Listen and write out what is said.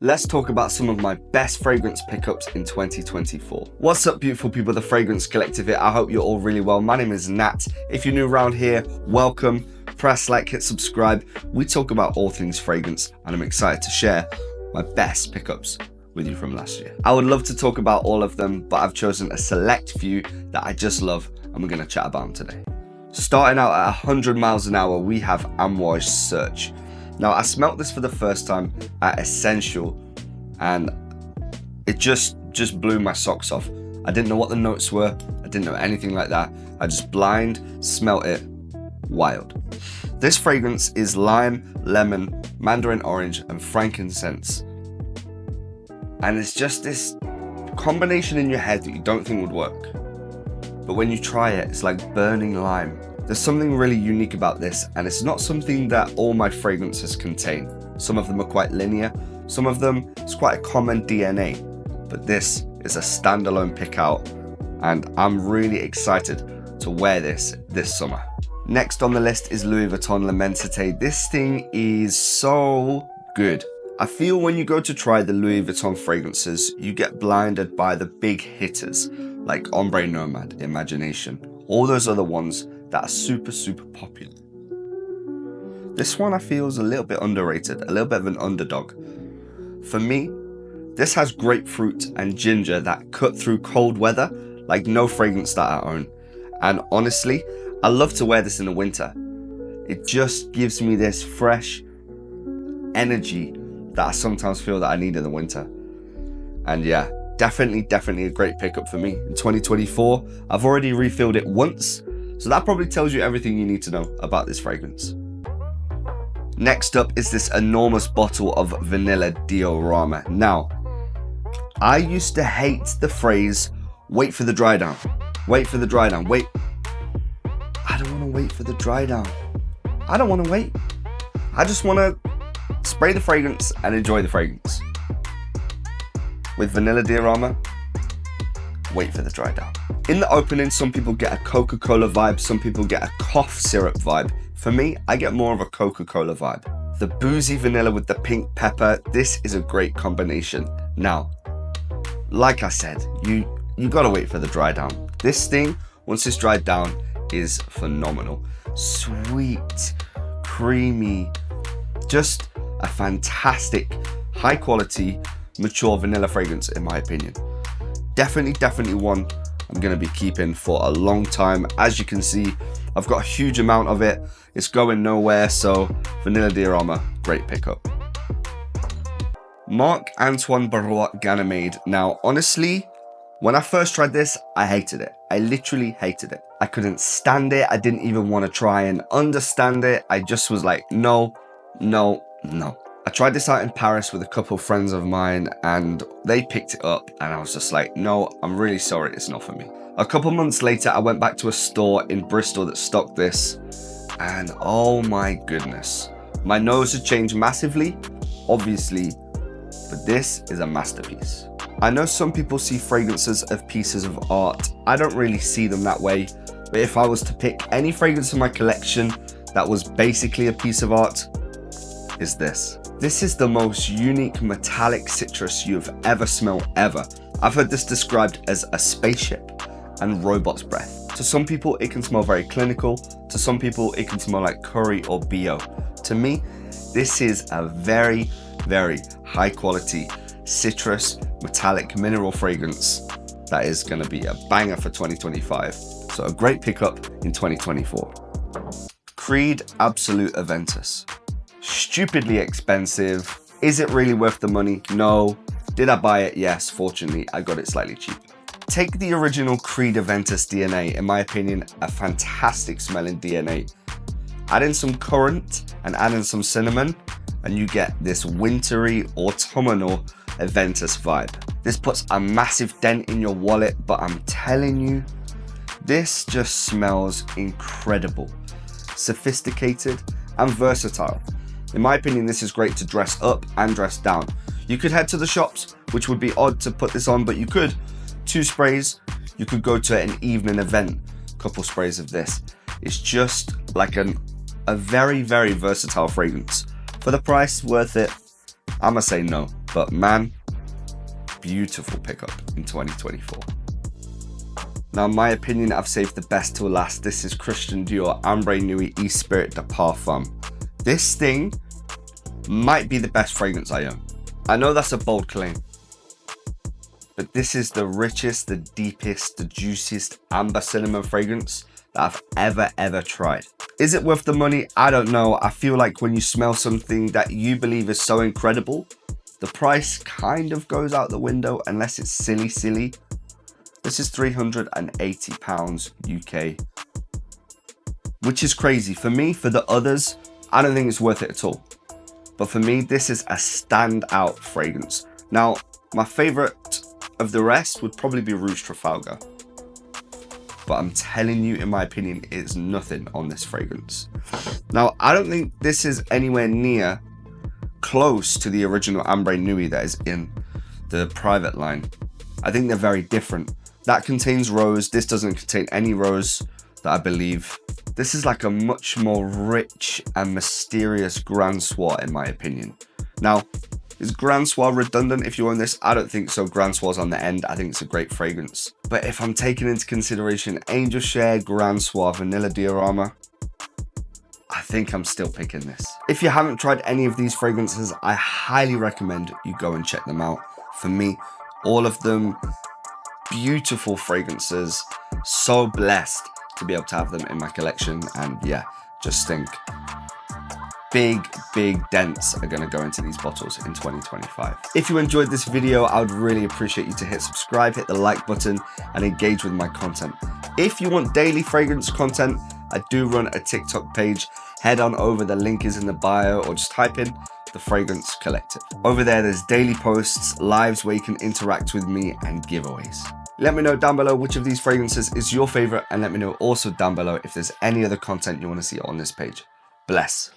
Let's talk about some of my best fragrance pickups in 2024. What's up, beautiful people, the Fragrance Collective here. I hope you're all really well. My name is Nat. If you're new around here, welcome. Press like, hit subscribe. We talk about all things fragrance, and I'm excited to share my best pickups with you from last year. I would love to talk about all of them, but I've chosen a select few that I just love, and we're gonna chat about them today. Starting out at 100 miles an hour, we have Oud Search. Now, I smelt this for the first time at Essential, and it just blew my socks off. I didn't know what the notes were. I didn't know anything like that. I just blind smelt it. Wild. This fragrance is lime, lemon, mandarin orange, and frankincense. And it's just this combination in your head that you don't think would work. But when you try it, it's like burning lime. There's something really unique about this, and it's not something that all my fragrances contain. Some of them are quite linear, some of them it's quite a common DNA, but this is a standalone pick out, and I'm really excited to wear this summer. Next on the list is Louis Vuitton Len. This thing is so good. I feel when you go to try the Louis Vuitton fragrances, you get blinded by the big hitters like Ombre Nomad, Imagination, all those other ones that are super popular. This one I feel is a little bit underrated, a little bit of an underdog. For me, this has grapefruit and ginger that cut through cold weather like no fragrance that I own. And honestly, I love to wear this in the winter. It just gives me this fresh energy that I sometimes feel that I need in the winter. And yeah, definitely a great pickup for me. In 2024, I've already refilled it once, so that probably tells you everything you need to know about this fragrance. Next up is this enormous bottle of vanilla diorama. Now, I used to hate the phrase, wait for the dry down. Wait for the dry down, wait. I don't wanna wait for the dry down. I don't wanna wait. I just wanna spray the fragrance and enjoy the fragrance. With vanilla diorama, wait for the dry down. In the opening, some people get a Coca-Cola vibe, some people get a cough syrup vibe. For me, I get more of a Coca-Cola vibe. The boozy vanilla with the pink pepper, this is a great combination. Now, like I said, you gotta wait for the dry down. This thing, once it's dried down, is phenomenal. Sweet, creamy, just a fantastic, high quality, mature vanilla fragrance in my opinion. Definitely one I'm gonna be keeping for a long time. As you can see, I've got a huge amount of it. It's going nowhere, so vanilla diorama, great pickup. Marc Antoine Barrois Ganymede. Now, honestly, when I first tried this, I hated it. I literally hated it. I couldn't stand it. I didn't even want to try and understand it. I just was like, no. I tried this out in Paris with a couple of friends of mine, and they picked it up, and I was just like, no, I'm really sorry, it's not for me. A couple months later, I went back to a store in Bristol that stocked this, and oh my goodness. My nose had changed massively, obviously, but this is a masterpiece. I know some people see fragrances as pieces of art. I don't really see them that way, but if I was to pick any fragrance in my collection that was basically a piece of art, is this. This is the most unique metallic citrus you've ever smelled ever. I've heard this described as a spaceship and robot's breath. To some people, it can smell very clinical. To some people, it can smell like curry or BO. To me, this is a very high quality citrus, metallic, mineral fragrance that is gonna be a banger for 2025. So a great pickup in 2024. Creed Absolute Aventus. Stupidly expensive. Is it really worth the money? No. Did I buy it? Yes. Fortunately, I got it slightly cheap. Take the original Creed Aventus DNA, in my opinion, a fantastic smelling DNA. Add in some currant and add in some cinnamon, and you get this wintry, autumnal Aventus vibe. This puts a massive dent in your wallet, but I'm telling you, this just smells incredible. Sophisticated and versatile. In my opinion, this is great to dress up and dress down. You could head to the shops, which would be odd to put this on, but you could. 2 sprays, you could go to an evening event, couple sprays of this. It's just like a very versatile fragrance. For the price, worth it? I'ma say no. But man, beautiful pickup in 2024. Now, in my opinion, I've saved the best till last. This is Christian Dior Ambre Nuit Eau Spirit de Parfum. This thing might be the best fragrance I own. I know that's a bold claim, but this is the richest, the deepest, the juiciest amber cinnamon fragrance that I've ever tried. Is it worth the money? I don't know. I feel like when you smell something that you believe is so incredible, the price kind of goes out the window unless it's silly. This is £380 UK, which is crazy. For me, for the others, I don't think it's worth it at all. But for me, this is a standout fragrance. Now, my favorite of the rest would probably be Rouge Trafalgar. But I'm telling you, in my opinion, it's nothing on this fragrance. Now, I don't think this is anywhere near close to the original Ambre Nuit that is in the private line. I think they're very different. That contains rose. This doesn't contain any rose that I believe. This is like a much more rich and mysterious Grand Soir, in my opinion. Now, is Grand Soir redundant if you own this? I don't think so. Grand Soir's on the end. I think it's a great fragrance. But if I'm taking into consideration Angel Share, Grand Soir, Vanilla Diorama, I think I'm still picking this. If you haven't tried any of these fragrances, I highly recommend you go and check them out. For me, all of them beautiful fragrances. So blessed to be able to have them in my collection. And yeah, just think big dents are going to go into these bottles in 2025. If you enjoyed this video, I would really appreciate you to hit subscribe, hit the like button, and engage with my content. If you want daily fragrance content, I do run a TikTok page. Head on over, the link is in the bio, or just type in The Fragrance Collective. Over there, there's daily posts, lives where you can interact with me, and giveaways. Let me know down below which of these fragrances is your favorite, and let me know also down below if there's any other content you want to see on this page. Bless.